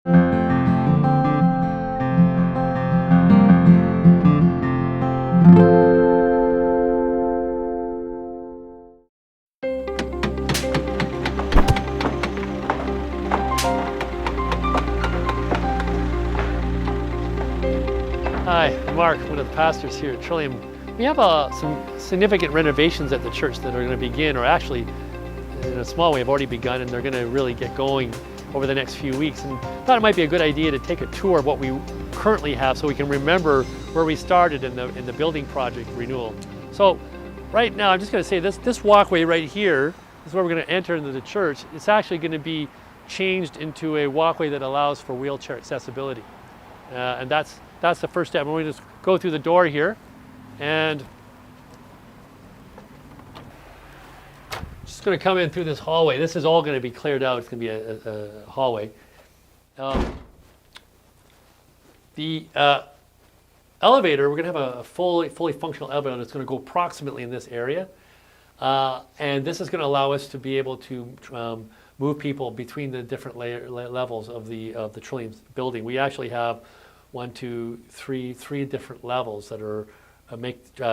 Hi, I'm Mark, one of the pastors here at Trillium. We have some significant renovations at the church that are going to begin, or actually, in a small way, have already begun, and they're going to really get going over the next few weeks. And I thought it might be a good idea to take a tour of what we currently have so we can remember where we started in the building project renewal. So right now, I'm just going to say this walkway right here is where we're going to enter into the church. It's actually going to be changed into a walkway that allows for wheelchair accessibility. And that's the first step. We're going to just go through the door here and just going to come in through this hallway. This is all going to be cleared out. It's going to be a hallway. The elevator, we're going to have a fully functional elevator that's going to go approximately in this area. And this is going to allow us to be able to move people between the different levels of the Trillium building. We actually have three different levels that are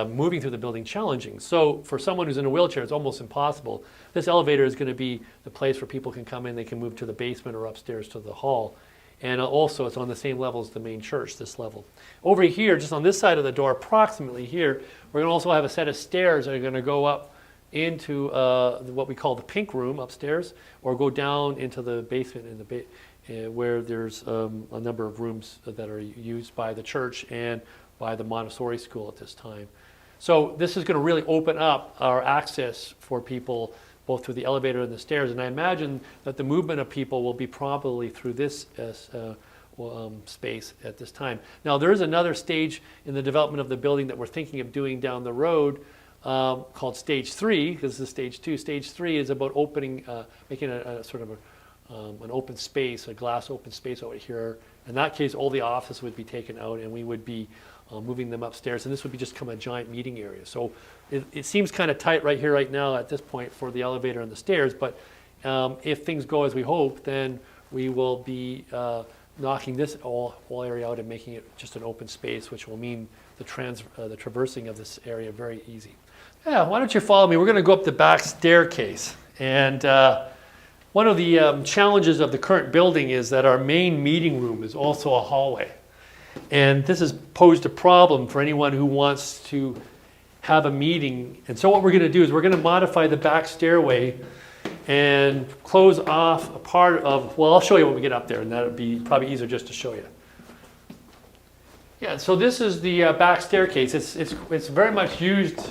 moving through the building challenging. So for someone who's in a wheelchair, it's almost impossible. This elevator is going to be the place where people can come in. They can move to the basement or upstairs to the hall. And also it's on the same level as the main church, this level. Over here, just on this side of the door, approximately here, we're going to also have a set of stairs that are going to go up into what we call the pink room upstairs, or go down into the basement where there's a number of rooms that are used by the church and by the Montessori school at this time. So this is going to really open up our access for people both through the elevator and the stairs. And I imagine that the movement of people will be probably through this space at this time. Now there is another stage in the development of the building that we're thinking of doing down the road called Stage 3. This is Stage 2. Stage 3 is about opening, making a sort of an open space, a glass open space over here. In that case, all the offices would be taken out and we would be moving them upstairs, and this would become a giant meeting area. So it seems kind of tight right here, right now at this point for the elevator and the stairs, but if things go as we hope, then we will be knocking this whole area out and making it just an open space, which will mean the traversing of this area very easy. Yeah, why don't you follow me? We're going to go up the back staircase. And one of the challenges of the current building is that our main meeting room is also a hallway. And this has posed a problem for anyone who wants to have a meeting. And so what we're going to do is we're going to modify the back stairway and close off a part of, well, I'll show you when we get up there, and that'll be probably easier just to show you. Yeah, so this is the back staircase. It's very much used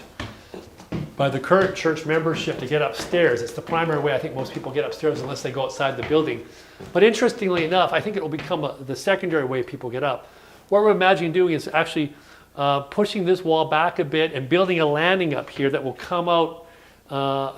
by the current church membership to get upstairs. It's the primary way I think most people get upstairs unless they go outside the building. But interestingly enough, I think it will become the secondary way people get up. What we're imagining doing is actually pushing this wall back a bit and building a landing up here that will come out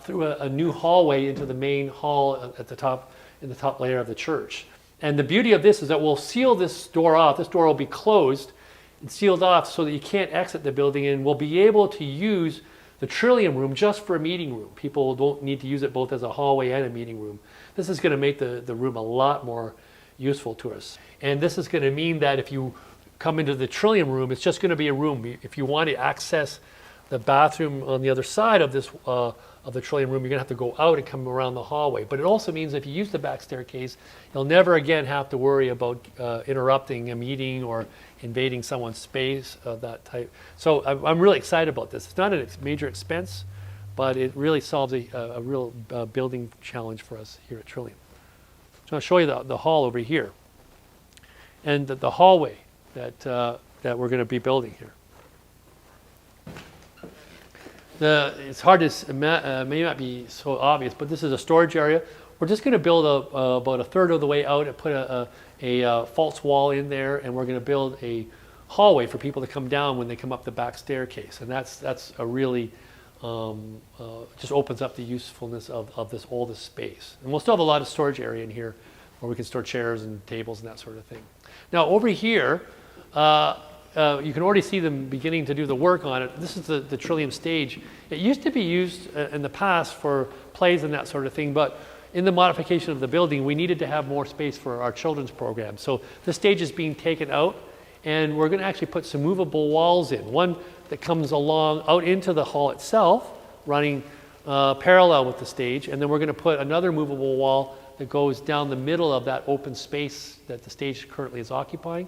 through a new hallway into the main hall at the top, in the top layer of the church. And the beauty of this is that we'll seal this door off. This door will be closed and sealed off so that you can't exit the building, and we'll be able to use the Trillium room just for a meeting room. People don't need to use it both as a hallway and a meeting room. This is going to make the room a lot more useful to us. And this is going to mean that if you come into the Trillium room, it's just going to be a room. If you want to access the bathroom on the other side of this of the Trillium room, you're going to have to go out and come around the hallway. But it also means if you use the back staircase, you'll never again have to worry about interrupting a meeting or invading someone's space of that type. So I'm really excited about this. It's not a major expense, but it really solves a real building challenge for us here at Trillium. So I'll show you the hall over here and the hallway that we're going to be building here. It's hard to, may not be so obvious, but this is a storage area. We're just going to build about a third of the way out and put a false wall in there, and we're going to build a hallway for people to come down when they come up the back staircase. And that's a really, just opens up the usefulness of this oldest space. And we'll still have a lot of storage area in here where we can store chairs and tables and that sort of thing. Now over here, you can already see them beginning to do the work on it. This is the Trillium stage. It used to be used in the past for plays and that sort of thing, but in the modification of the building, we needed to have more space for our children's program. So this stage is being taken out, and we're going to actually put some movable walls in. One that comes along out into the hall itself, running parallel with the stage, and then we're going to put another movable wall that goes down the middle of that open space that the stage currently is occupying.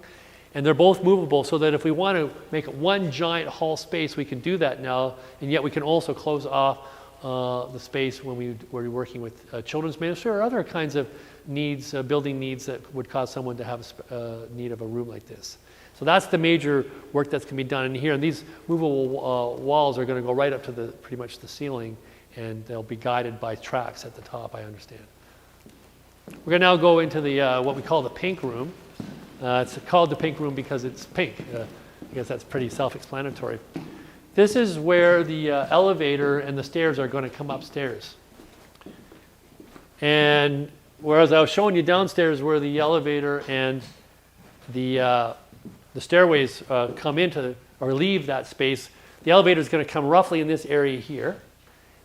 And they're both movable so that if we want to make it one giant hall space, we can do that now, and yet we can also close off the space when we're working with children's ministry or other kinds of needs, building needs that would cause someone to have need of a room like this. So that's the major work that's going to be done in here. And these movable walls are going to go right up to pretty much the ceiling, and they'll be guided by tracks at the top, I understand. We're going to now go into the what we call the pink room. It's called the pink room because it's pink. I guess that's pretty self-explanatory. This is where the elevator and the stairs are going to come upstairs. And whereas I was showing you downstairs where the elevator and the stairways come into or leave that space, the elevator is going to come roughly in this area here.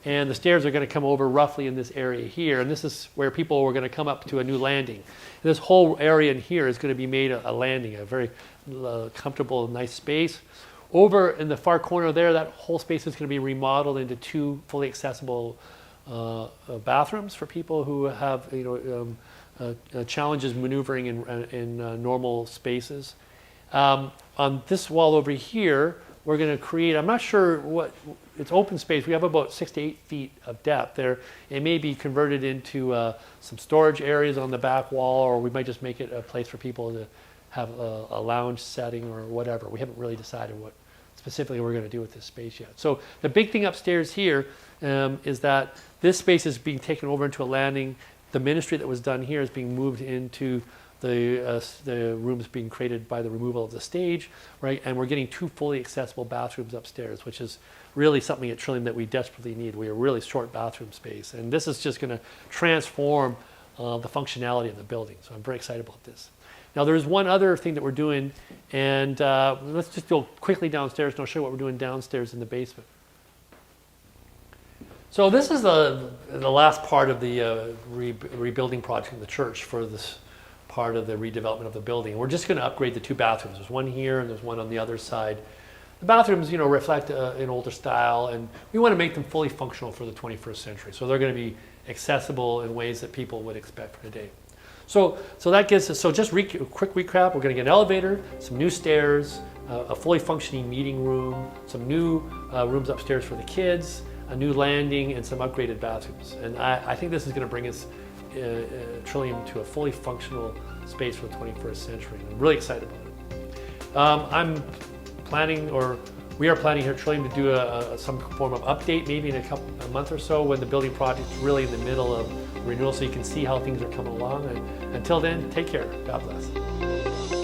And the stairs are going to come over roughly in this area here. And this is where people were going to come up to a new landing. And this whole area in here is going to be made a landing, a very comfortable, nice space. Over in the far corner there, that whole space is going to be remodeled into 2 fully accessible bathrooms for people who have challenges maneuvering in normal spaces. On this wall over here, we're going to create, I'm not sure what, it's open space. We have about 6 to 8 feet of depth there. It may be converted into some storage areas on the back wall, or we might just make it a place for people to have a lounge setting or whatever. We haven't really decided what specifically we're going to do with this space yet. So the big thing upstairs here is that this space is being taken over into a landing. The ministry that was done here is being moved into the rooms being created by the removal of the stage, right? And we're getting 2 fully accessible bathrooms upstairs, which is really something at Trillium that we desperately need. We are really short bathroom space, and this is just going to transform the functionality of the building. So I'm very excited about this. Now there's one other thing that we're doing, and let's just go quickly downstairs, and I'll show you what we're doing downstairs in the basement. So this is the last part of the rebuilding project of the church for this part of the redevelopment of the building. We're just going to upgrade the 2 bathrooms. There's one here and there's one on the other side. The bathrooms, reflect an older style, and we want to make them fully functional for the 21st century. So they're going to be accessible in ways that people would expect for today. So that gives us, just a quick recap, we're going to get an elevator, some new stairs, a fully functioning meeting room, some new rooms upstairs for the kids, a new landing, and some upgraded bathrooms. And I think this is going to bring us Trillium to a fully functional space for the 21st century. And I'm really excited about it. We are planning here at Trillium to do some form of update, maybe in a month or so, when the building project is really in the middle of renewal, so you can see how things are coming along. And until then, take care. God bless.